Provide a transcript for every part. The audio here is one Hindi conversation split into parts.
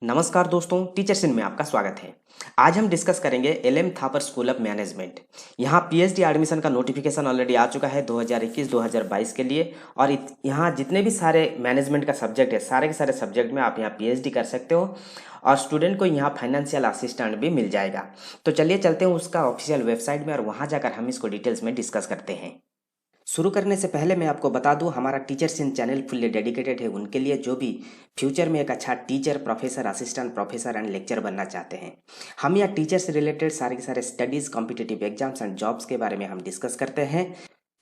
नमस्कार दोस्तों, टीचर्स इन में आपका स्वागत है। आज हम डिस्कस करेंगे LM Thapar school of management. यहाँ पीएचडी एडमिशन का नोटिफिकेशन ऑलरेडी आ चुका है 2021-2022 के लिए। और यहाँ जितने भी सारे मैनेजमेंट का सब्जेक्ट है, सारे के सारे सब्जेक्ट में आप यहाँ पीएचडी कर सकते हो और स्टूडेंट को यहाँ फाइनेंशियल असिस्टेंट भी मिल जाएगा। तो चलिए चलते हैं उसका ऑफिशियल वेबसाइट में और वहाँ जाकर हम इसको डिटेल्स में डिस्कस करते हैं। शुरू करने से पहले मैं आपको बता दूं, हमारा teachers in channel fully dedicated है उनके लिए जो भी फ्यूचर में एक अच्छा teacher, professor, assistant professor and lecture बनना चाहते हैं। हम यहाँ टीचर से रिलेटेड सारे के सारे studies, competitive exams and jobs के बारे में हम डिस्कस करते हैं।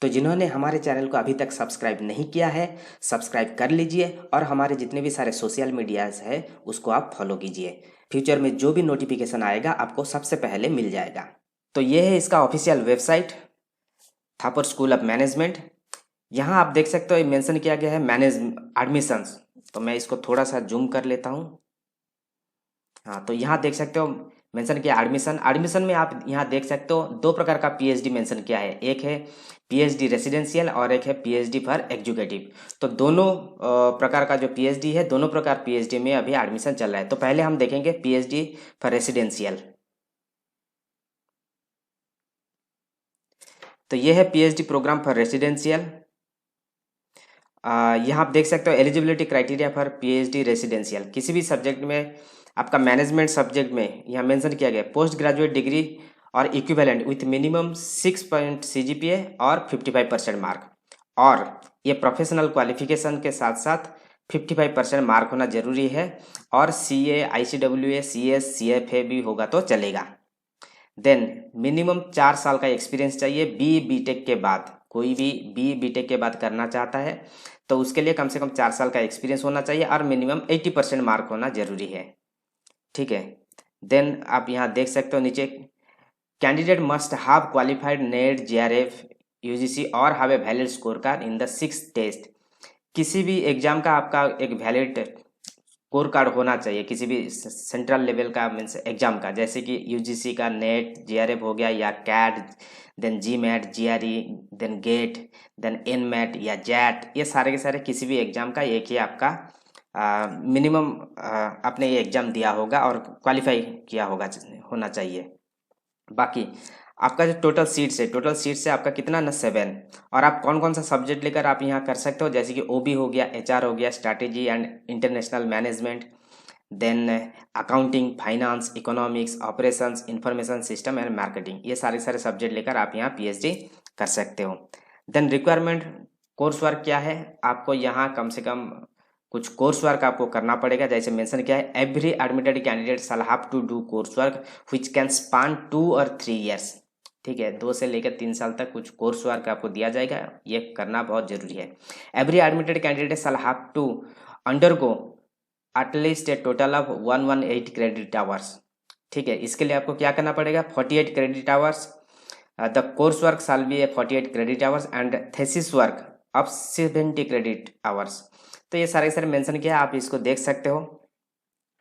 तो जिन्होंने हमारे चैनल को अभी तक सब्सक्राइब नहीं किया है, सब्सक्राइब कर लीजिए और हमारे जितने भी सारे सोशल मीडियाज है उसको आप फॉलो कीजिए। फ्यूचर में जो भी नोटिफिकेशन आएगा आपको सबसे पहले मिल जाएगा। तो ये है इसका official website, Thapar school of management. यहाँ आप देख सकते हो ये मेंशन किया गया है मैनेज एडमिशंस। तो मैं इसको थोड़ा सा जूम कर लेता हूँ। हाँ, तो यहाँ देख सकते हो मेंशन किया एडमिशन। एडमिशन में आप यहाँ देख सकते हो दो प्रकार का पीएचडी मेंशन किया है, एक है पीएचडी रेसिडेंशियल और एक है पीएचडी फॉर एग्जीक्यूटिव। तो दोनों प्रकार का जो पीएचडी है, दोनों प्रकार पीएचडी में अभी एडमिशन चल रहा है। तो पहले हम देखेंगे पीएचडी फॉर रेसिडेंशियल। तो ये है पीएचडी प्रोग्राम फॉर रेसिडेंशियल। यहाँ आप देख सकते हो eligibility criteria for PhD residential. किसी भी सब्जेक्ट में आपका मैनेजमेंट सब्जेक्ट में यहाँ मेंशन किया गया पोस्ट ग्रेजुएट डिग्री और इक्विवेलेंट विथ मिनिमम 6 CGPA और 55% मार्क। और ये प्रोफेशनल क्वालिफिकेशन के साथ साथ 55% मार्क होना जरूरी है। और CA, ICWA, CS, CFA भी होगा तो चलेगा। देन मिनिमम 4 साल का एक्सपीरियंस चाहिए BTech के बाद। कोई भी BTech के बाद करना चाहता है तो उसके लिए कम से कम 4 साल का एक्सपीरियंस होना चाहिए और मिनिमम 80% मार्क होना जरूरी है। ठीक है। देन आप यहाँ देख सकते हो नीचे candidate must have qualified NET, JRF, UGC और have a valid score card in the 6th test. किसी भी एग्जाम का आपका एक वैलिड स्कोर कार्ड होना चाहिए, किसी भी सेंट्रल लेवल का मीन्स एग्जाम का, जैसे कि UGC का नेट, JRF हो गया या CAT, then GMAT, GRE, then GATE, then NMAT या JAT। ये सारे के सारे किसी भी एग्जाम का एक ही आपका मिनिमम आपने ये एग्जाम दिया होगा और क्वालिफाई किया होगा होना चाहिए। बाकी आपका जो टोटल सीट्स है, टोटल सीट्स है आपका कितना ना 7। और आप कौन कौन सा सब्जेक्ट लेकर आप यहाँ कर सकते हो, जैसे कि OB हो गया, HR हो गया, strategy and international management, then accounting, finance, economics, operations, information system and marketing. ये सारे सारे सब्जेक्ट लेकर आप यहाँ PhD कर सकते हो। देन रिक्वायरमेंट कोर्स वर्क क्या है, आपको यहाँ कम से कम कुछ कोर्स वर्क आपको करना पड़ेगा। जैसे मेंशन किया है every admitted candidate shall have to do course work which can span 2 और 3 ईयर्स। ठीक है, 2 से लेकर 3 साल तक कुछ कोर्स वर्क आपको दिया जाएगा, ये करना बहुत जरूरी है। Every admitted candidate shall have to undergo at least a total of 118 credit hours. ठीक है, इसके लिए आपको क्या करना पड़ेगा, 48 credit hours. The course work shall be a 48 credit hours and thesis work of 70 credit hours. तो ये सारे सारे मेंशन किया, आप इसको देख सकते हो।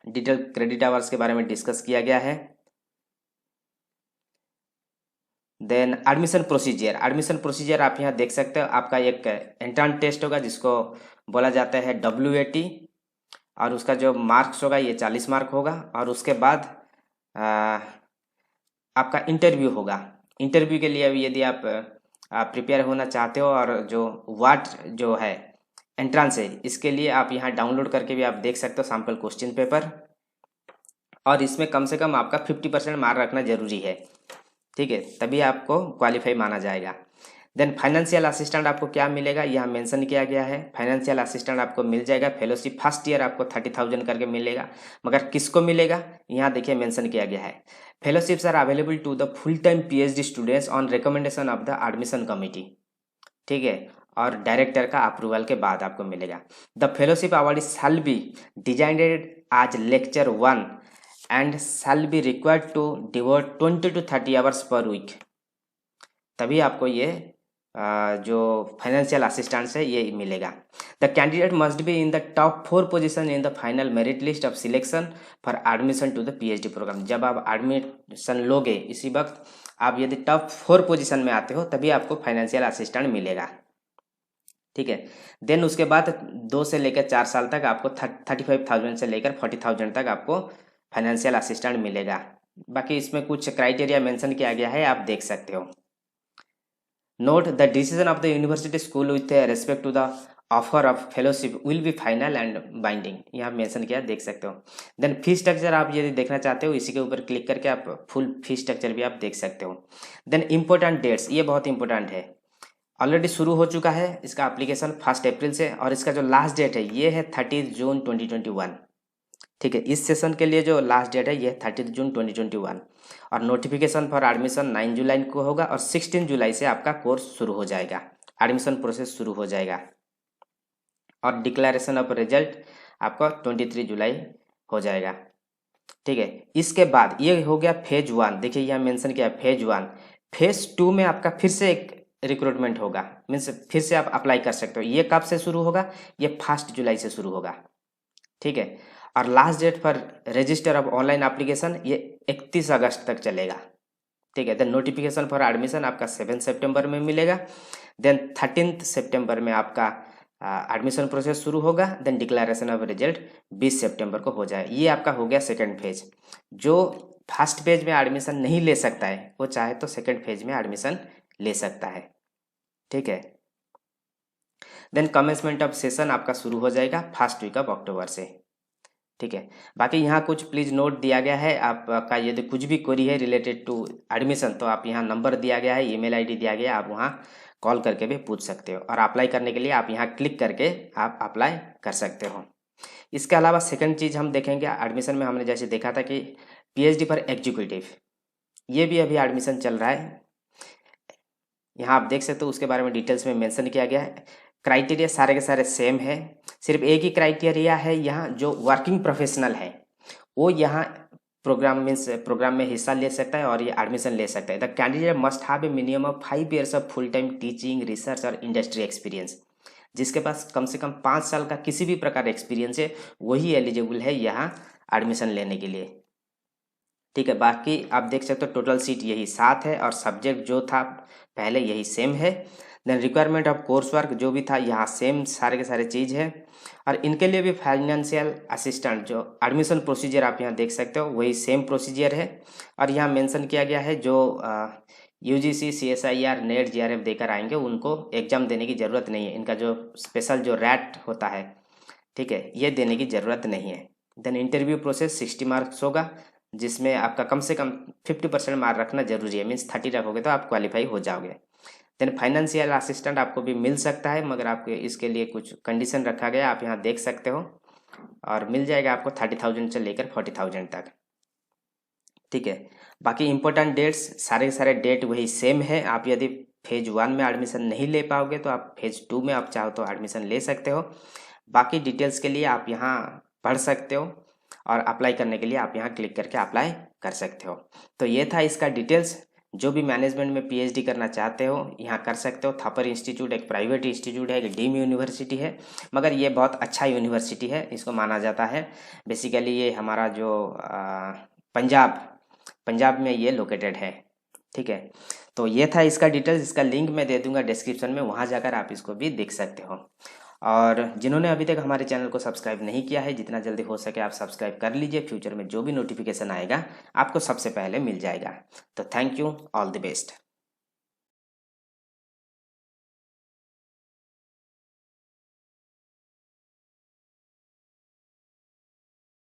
डिटेल क्रेडिट आवर्स के बारे में डिस्कस किया गया है। Then admission procedure, admission procedure आप यहाँ देख सकते हो। आपका एक एंट्रेंस टेस्ट होगा जिसको बोला जाता है WAT और उसका जो मार्क्स होगा ये 40 मार्क होगा। और उसके बाद आपका इंटरव्यू होगा। इंटरव्यू के लिए यदि आप प्रिपेयर होना चाहते हो और जो वाट जो है एंट्रेंस है, इसके लिए आप यहाँ डाउनलोड करके भी आप देख सकते हो सैम्पल क्वेश्चन पेपर। और इसमें कम से कम आपका 50% मार्क रखना जरूरी है। ठीक है, तभी आपको क्वालिफाई माना जाएगा। देन फाइनेंशियल असिस्टेंट आपको क्या मिलेगा, यहाँ मेंशन किया गया है। फाइनेंशियल असिस्टेंट आपको मिल जाएगा फेलोशिप फर्स्ट ईयर आपको 30,000 करके मिलेगा। मगर किसको मिलेगा, यहाँ देखिए मेंशन किया गया है fellowships are available to the full time PhD students on recommendation of the admission committee. ठीक है, और डायरेक्टर का अप्रूवल के बाद आपको मिलेगा। The fellowship award shall be designed as lecturer 1 and shall be required to devote 20 to 30 hours per week. तभी आपको ये जो फाइनेंशियल असिस्टेंस है ये मिलेगा। The candidate must be in the top 4 position in the final merit list of selection for admission to the PhD program. जब आप एडमिशन लोगे इसी वक्त आप यदि टॉप 4 पोजीशन में आते हो तभी आपको फाइनेंशियल असिस्टेंट मिलेगा। ठीक है। देन उसके बाद 2 से लेकर 4 साल तक आपको 35,000 से लेकर 40,000 तक आपको फाइनेंशियल असिस्टेंट मिलेगा। बाकी इसमें कुछ क्राइटेरिया मेंशन किया गया है, आप देख सकते हो। Note the decision of the university school with respect to the offer of fellowship will be final and binding, यहाँ मेंशन किया, देख सकते हो। देन फी स्ट्रक्चर आप यदि देखना चाहते हो, इसी के ऊपर क्लिक करके आप फुल फी स्ट्रक्चर भी आप देख सकते हो। देन इंपॉर्टेंट डेट्स, ये बहुत इंपॉर्टेंट है। ऑलरेडी शुरू हो चुका है इसका एप्लीकेशन 1 अप्रैल से, और इसका जो लास्ट डेट है ये है 30 जून 2021। ठीक है, इस सेशन के लिए जो लास्ट डेट है ये 30 जून 2021, और नोटिफिकेशन फॉर एडमिशन 9 जुलाई को होगा, और 16 जुलाई से आपका कोर्स शुरू हो जाएगा, एडमिशन प्रोसेस शुरू हो जाएगा, और डिक्लेरेशन ऑफ रिजल्ट आपका 23 जुलाई हो जाएगा। ठीक है, इसके बाद ये हो गया फेज 1। देखिए यहाँ मेंशन किया फेज 1। फेज 2 में आपका फिर से एक रिक्रूटमेंट होगा, मीन्स फिर से आप अप्लाई कर सकते हो। ये कब से शुरू होगा? ये 1 जुलाई से शुरू होगा। ठीक है, और last date for register of online application ये 31 अगस्त तक चलेगा। ठीक है, देन नोटिफिकेशन फॉर एडमिशन आपका 7 सितंबर में मिलेगा। देन 13 सितंबर में आपका एडमिशन प्रोसेस शुरू होगा। देन डिक्लेरेशन ऑफ रिजल्ट 20 सितंबर को हो जाए। ये आपका हो गया सेकंड फेज। जो फर्स्ट फेज में एडमिशन नहीं ले सकता है वो चाहे तो सेकंड फेज में एडमिशन ले सकता है। ठीक है, देन कमेंसमेंट ऑफ सेशन आपका शुरू हो जाएगा 1 वीक ऑफ अक्टूबर से। ठीक है, बाकी यहाँ कुछ प्लीज़ नोट दिया गया है, आपका यदि कुछ भी क्वेरी है रिलेटेड टू एडमिशन तो आप यहाँ नंबर दिया गया है, ईमेल आईडी दिया गया है, आप वहाँ कॉल करके भी पूछ सकते हो, और अप्लाई करने के लिए आप यहाँ क्लिक करके आप अप्लाई कर सकते हो। इसके अलावा सेकंड चीज़ हम देखेंगे एडमिशन में, हमने जैसे देखा था कि पीएचडी फॉर एग्जीक्यूटिव, ये भी अभी एडमिशन चल रहा है। यहाँ आप देख सकते हो, उसके बारे में डिटेल्स में मेंशन किया गया है। क्राइटेरिया सारे के सारे सेम है, सिर्फ एक ही क्राइटेरिया है यहाँ, जो वर्किंग प्रोफेशनल है वो यहाँ प्रोग्राम में हिस्सा ले सकता है और ये एडमिशन ले सकता है। The candidate must have a minimum of 5 years of full time teaching, research और इंडस्ट्री एक्सपीरियंस। जिसके पास कम से कम 5 साल का किसी भी प्रकार एक्सपीरियंस है वही एलिजिबल है यहाँ एडमिशन लेने के लिए। ठीक है, बाकी आप देख सकते हो टोटल सीट यही 7 है, और सब्जेक्ट जो था पहले यही सेम है। Then requirement of course work जो भी था यहाँ सेम सारे के सारे चीज़ है, और इनके लिए भी फाइनेंशियल असिस्टेंट जो एडमिशन प्रोसीजर आप यहाँ देख सकते हो वही सेम प्रोसीजर है। और यहाँ मेंशन किया गया है जो यूजीसी, सीएसआईआर, नेट, जीआरएफ देकर आएंगे उनको एग्जाम देने की ज़रूरत नहीं है। इनका जो स्पेशल जो रैट होता है, ठीक है, ये देने की ज़रूरत नहीं है। देन इंटरव्यू प्रोसेस 60 मार्क्स होगा, जिसमें आपका कम से कम 50% मार्क रखना जरूरी है, मीन्स 30 रखोगे तो आप क्वालिफाई हो जाओगे। देन फाइनेंशियल असिस्टेंट आपको भी मिल सकता है, मगर आपको इसके लिए कुछ कंडीशन रखा गया, आप यहाँ देख सकते हो, और मिल जाएगा आपको 30,000 से लेकर 40,000 तक। ठीक है, बाकी इंपॉर्टेंट डेट्स सारे के सारे डेट वही सेम है। आप यदि फेज 1 में एडमिशन नहीं ले पाओगे तो आप फेज 2 में आप चाहो तो एडमिशन ले सकते हो। बाकी डिटेल्स के लिए आप यहाँ पढ़ सकते हो, और अप्लाई करने के लिए आप यहाँ क्लिक करके अप्लाई कर सकते हो। तो ये था इसका डिटेल्स। जो भी मैनेजमेंट में पीएचडी करना चाहते हो यहाँ कर सकते हो। थापर इंस्टीट्यूट एक प्राइवेट इंस्टीट्यूट है, एक डीम यूनिवर्सिटी है, मगर ये बहुत अच्छा यूनिवर्सिटी है, इसको माना जाता है। बेसिकली ये हमारा जो पंजाब में ये लोकेटेड है। ठीक है, तो ये था इसका डिटेल्स। इसका लिंक मैं दे दूंगा डिस्क्रिप्शन में, वहाँ जाकर आप इसको भी देख सकते हो। और जिन्होंने अभी तक हमारे चैनल को सब्सक्राइब नहीं किया है, जितना जल्दी हो सके आप सब्सक्राइब कर लीजिए। फ्यूचर में जो भी नोटिफिकेशन आएगा आपको सबसे पहले मिल जाएगा। तो thank you, all the best.